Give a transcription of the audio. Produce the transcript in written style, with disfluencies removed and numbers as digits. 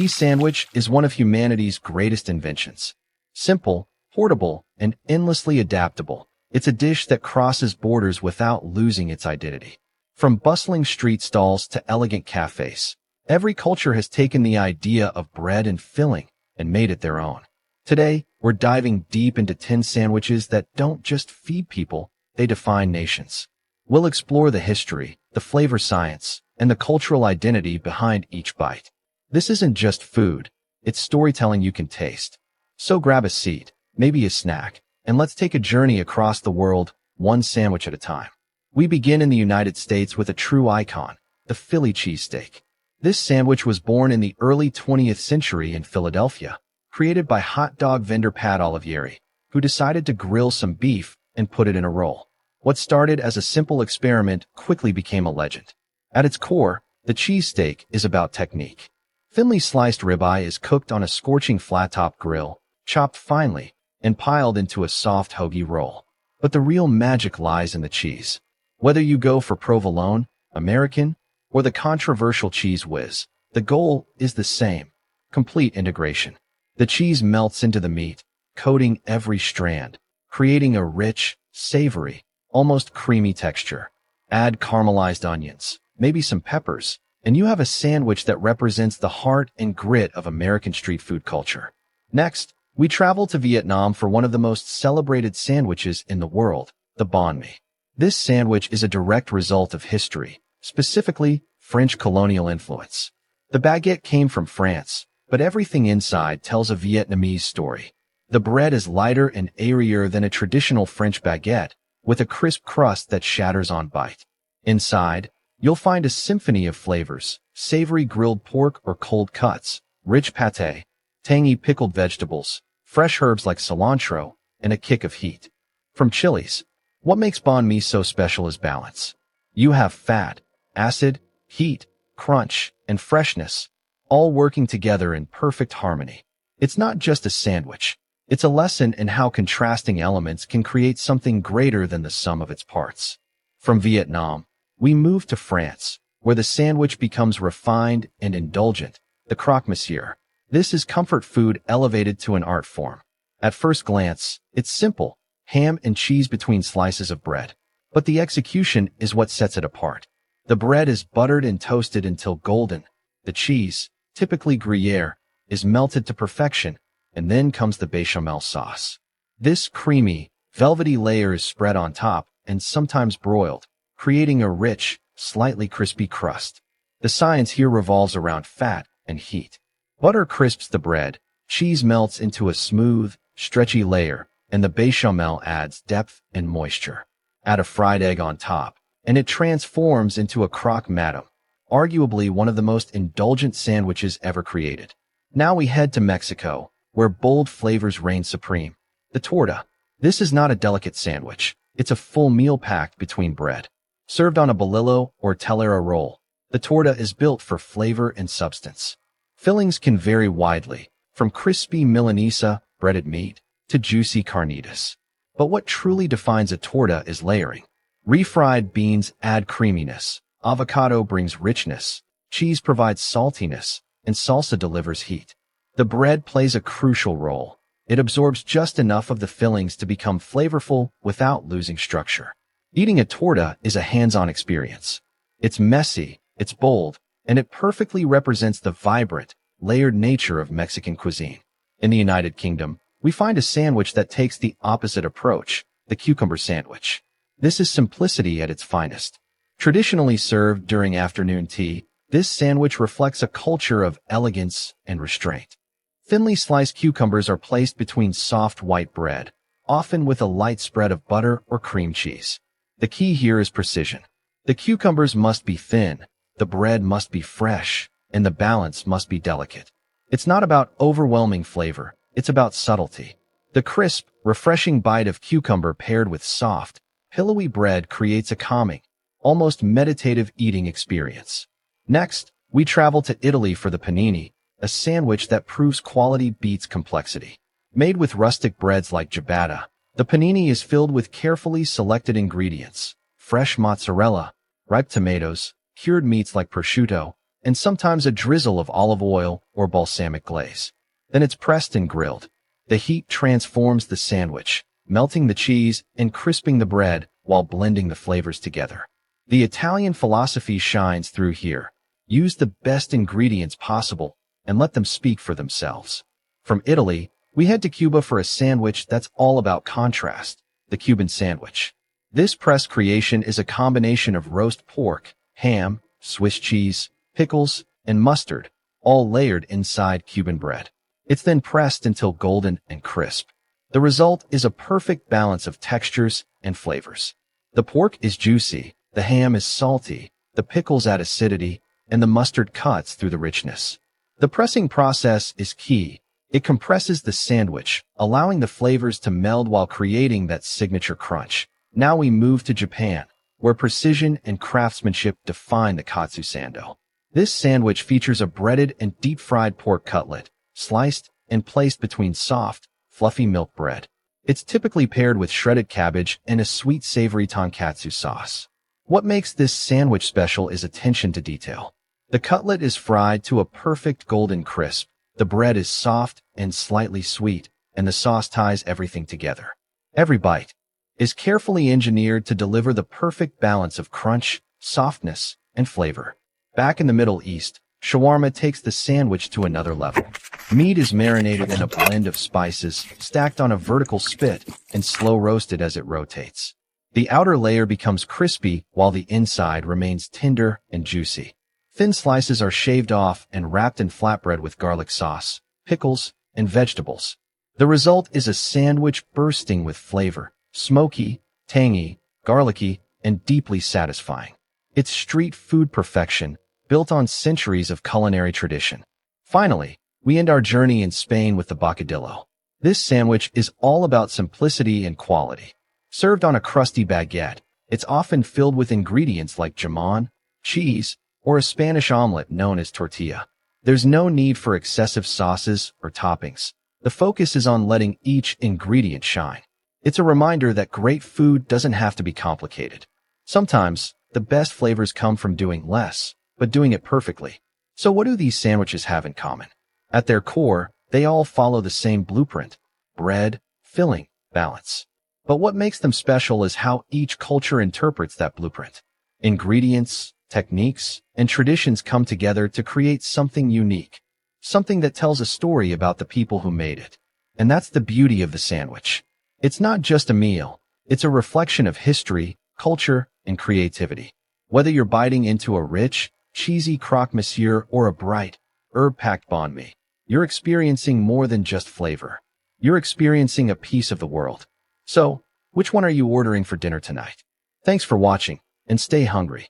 Cheese sandwich is one of humanity's greatest inventions. Simple, portable, and endlessly adaptable, it's a dish that crosses borders without losing its identity. From bustling street stalls to elegant cafes, every culture has taken the idea of bread and filling and made it their own. Today, we're diving deep into 10 sandwiches that don't just feed people, they define nations. We'll explore the history, the flavor science, and the cultural identity behind each bite. This isn't just food, it's storytelling you can taste. So grab a seat, maybe a snack, and let's take a journey across the world, one sandwich at a time. We begin in the United States with a true icon, the Philly cheesesteak. This sandwich was born in the early 20th century in Philadelphia, created by hot dog vendor Pat Olivieri, who decided to grill some beef and put it in a roll. What started as a simple experiment quickly became a legend. At its core, the cheesesteak is about technique. Thinly sliced ribeye is cooked on a scorching flat-top grill, chopped finely, and piled into a soft hoagie roll. But the real magic lies in the cheese. Whether you go for provolone, American, or the controversial cheese whiz, the goal is the same: complete integration. The cheese melts into the meat, coating every strand, creating a rich, savory, almost creamy texture. Add caramelized onions, maybe some peppers, and you have a sandwich that represents the heart and grit of American street food culture. Next, we travel to Vietnam for one of the most celebrated sandwiches in the world, the banh mi. This sandwich is a direct result of history, specifically French colonial influence. The baguette came from France, but everything inside tells a Vietnamese story. The bread is lighter and airier than a traditional French baguette, with a crisp crust that shatters on bite. Inside, you'll find a symphony of flavors: savory grilled pork or cold cuts, rich pâté, tangy pickled vegetables, fresh herbs like cilantro, and a kick of heat from chilies. What makes banh mi so special is balance. You have fat, acid, heat, crunch, and freshness, all working together in perfect harmony. It's not just a sandwich. It's a lesson in how contrasting elements can create something greater than the sum of its parts. From Vietnam, we move to France, where the sandwich becomes refined and indulgent, the Croque Monsieur. This is comfort food elevated to an art form. At first glance, it's simple: ham and cheese between slices of bread. But the execution is what sets it apart. The bread is buttered and toasted until golden. The cheese, typically Gruyère, is melted to perfection, and then comes the béchamel sauce. This creamy, velvety layer is spread on top and sometimes broiled, creating a rich, slightly crispy crust. The science here revolves around fat and heat. Butter crisps the bread, cheese melts into a smooth, stretchy layer, and the béchamel adds depth and moisture. Add a fried egg on top, and it transforms into a croque madame, arguably one of the most indulgent sandwiches ever created. Now we head to Mexico, where bold flavors reign supreme. The torta. This is not a delicate sandwich. It's a full meal packed between bread. Served on a bolillo or telera roll, the torta is built for flavor and substance. Fillings can vary widely, from crispy milanesa, breaded meat, to juicy carnitas. But what truly defines a torta is layering. Refried beans add creaminess, avocado brings richness, cheese provides saltiness, and salsa delivers heat. The bread plays a crucial role. It absorbs just enough of the fillings to become flavorful without losing structure. Eating a torta is a hands-on experience. It's messy, it's bold, and it perfectly represents the vibrant, layered nature of Mexican cuisine. In the United Kingdom, we find a sandwich that takes the opposite approach, the cucumber sandwich. This is simplicity at its finest. Traditionally served during afternoon tea, this sandwich reflects a culture of elegance and restraint. Thinly sliced cucumbers are placed between soft white bread, often with a light spread of butter or cream cheese. The key here is precision. The cucumbers must be thin, the bread must be fresh, and the balance must be delicate. It's not about overwhelming flavor, it's about subtlety. The crisp, refreshing bite of cucumber paired with soft, pillowy bread creates a calming, almost meditative eating experience. Next, we travel to Italy for the panini, a sandwich that proves quality beats complexity. Made with rustic breads like ciabatta, the panini is filled with carefully selected ingredients: fresh mozzarella, ripe tomatoes, cured meats like prosciutto, and sometimes a drizzle of olive oil or balsamic glaze. Then it's pressed and grilled. The heat transforms the sandwich, melting the cheese and crisping the bread while blending the flavors together. The Italian philosophy shines through here. Use the best ingredients possible and let them speak for themselves. From Italy, we head to Cuba for a sandwich that's all about contrast, the Cuban sandwich. This press creation is a combination of roast pork, ham, Swiss cheese, pickles, and mustard, all layered inside Cuban bread. It's then pressed until golden and crisp. The result is a perfect balance of textures and flavors. The pork is juicy, the ham is salty, the pickles add acidity, and the mustard cuts through the richness. The pressing process is key. It compresses the sandwich, allowing the flavors to meld while creating that signature crunch. Now we move to Japan, where precision and craftsmanship define the Katsu Sando. This sandwich features a breaded and deep-fried pork cutlet, sliced and placed between soft, fluffy milk bread. It's typically paired with shredded cabbage and a sweet savory tonkatsu sauce. What makes this sandwich special is attention to detail. The cutlet is fried to a perfect golden crisp. The bread is soft and slightly sweet, and the sauce ties everything together. Every bite is carefully engineered to deliver the perfect balance of crunch, softness, and flavor. Back in the Middle East, shawarma takes the sandwich to another level. Meat is marinated in a blend of spices, stacked on a vertical spit, and slow roasted as it rotates. The outer layer becomes crispy while the inside remains tender and juicy. Thin slices are shaved off and wrapped in flatbread with garlic sauce, pickles, and vegetables. The result is a sandwich bursting with flavor, smoky, tangy, garlicky, and deeply satisfying. It's street food perfection, built on centuries of culinary tradition. Finally, we end our journey in Spain with the bocadillo. This sandwich is all about simplicity and quality. Served on a crusty baguette, it's often filled with ingredients like jamon, cheese, or a Spanish omelet known as tortilla. There's no need for excessive sauces or toppings. The focus is on letting each ingredient shine. It's a reminder that great food doesn't have to be complicated. Sometimes, the best flavors come from doing less, but doing it perfectly. So what do these sandwiches have in common? At their core, they all follow the same blueprint: bread, filling, balance. But what makes them special is how each culture interprets that blueprint. Ingredients, techniques, and traditions come together to create something unique, something that tells a story about the people who made it. And that's the beauty of the sandwich. It's not just a meal, it's a reflection of history, culture, and creativity. Whether you're biting into a rich, cheesy Croque Monsieur or a bright, herb-packed Banh Mi, you're experiencing more than just flavor. You're experiencing a piece of the world. So, which one are you ordering for dinner tonight? Thanks for watching, and stay hungry.